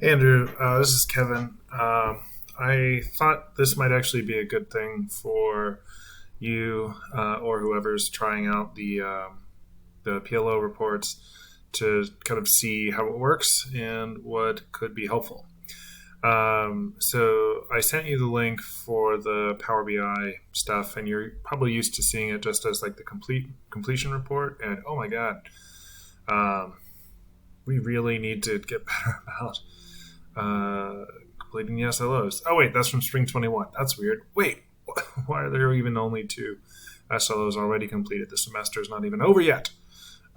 Andrew, this is Kevin. I thought this might actually be a good thing for you or whoever's trying out the PLO reports to kind of see how it works and what could be helpful. So I sent you the link for the Power BI stuff, and you're probably used to seeing it just as like the completion report. And oh my god, um, we really need to get better about completing the SLOs. Oh wait, that's from Spring 21. That's weird. Wait, why are there even only two SLOs already completed? The semester is not even over yet.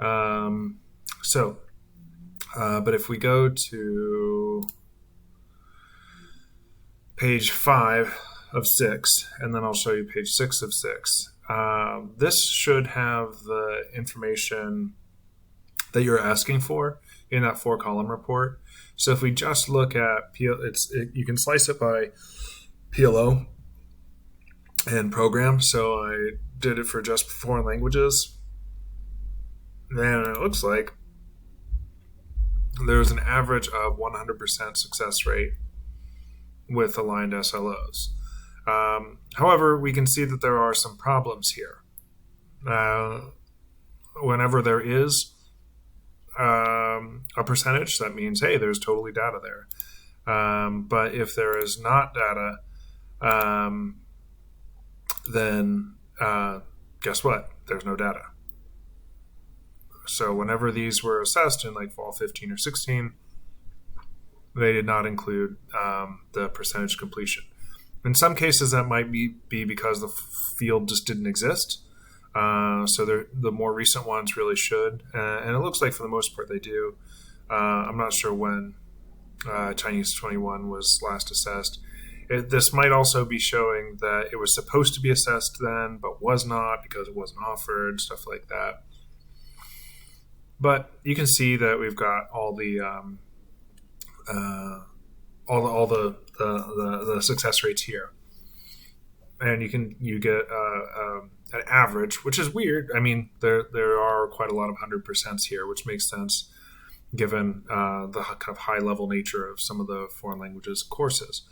Um, so, but if we go to page 5 of 6, and then I'll show you page 6 of 6. This should have the information that you're asking for in that 4-column report. So if we just look at you can slice it by PLO and program. So I did it for just foreign languages, and it looks like there's an average of 100% success rate with aligned SLOs. However, we can see that there are some problems here. Whenever there is a percentage, that means, hey, there's totally data there. But if there is not data, then guess what? There's no data. So whenever these were assessed in like fall 15 or 16, they did not include the percentage completion. In some cases, that might be because the field just didn't exist. So the more recent ones really should. And it looks like for the most part they do. I'm not sure when Chinese 21 was last assessed. This might also be showing that it was supposed to be assessed then, but was not because it wasn't offered, stuff like that. But you can see that we've got all the success rates here, and you get an average, which is weird. I mean, there are quite a lot of 100% here, which makes sense given the kind of high level nature of some of the foreign languages courses.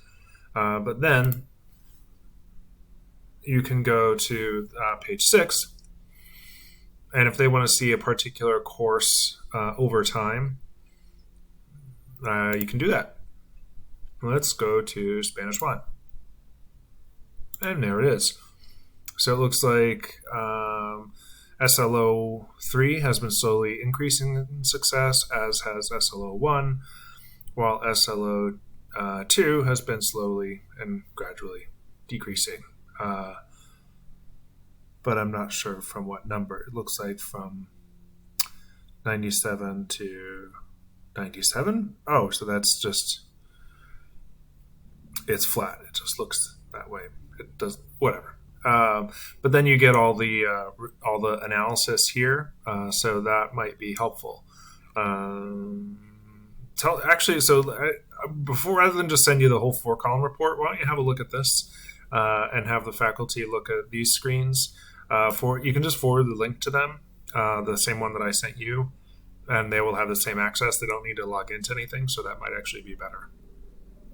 But then you can go to page 6. And if they want to see a particular course over time, you can do that. Let's go to Spanish 1. And there it is. So it looks like SLO 3 has been slowly increasing in success, as has SLO 1, while SLO 2 has been slowly and gradually decreasing. But I'm not sure from what number. It looks like from 97 to 97. Oh, so that's just, it's flat. It just looks that way. It does, whatever. But then you get all the analysis here, so that might be helpful. Before, rather than just send you the whole 4-column report, why don't you have a look at this and have the faculty look at these screens? You can just forward the link to them, the same one that I sent you, and they will have the same access. They don't need to log into anything, so that might actually be better.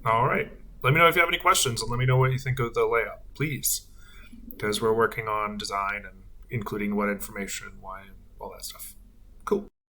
All right. Let me know if you have any questions, and let me know what you think of the layout, please, because we're working on design and including what information, why, and all that stuff. Cool.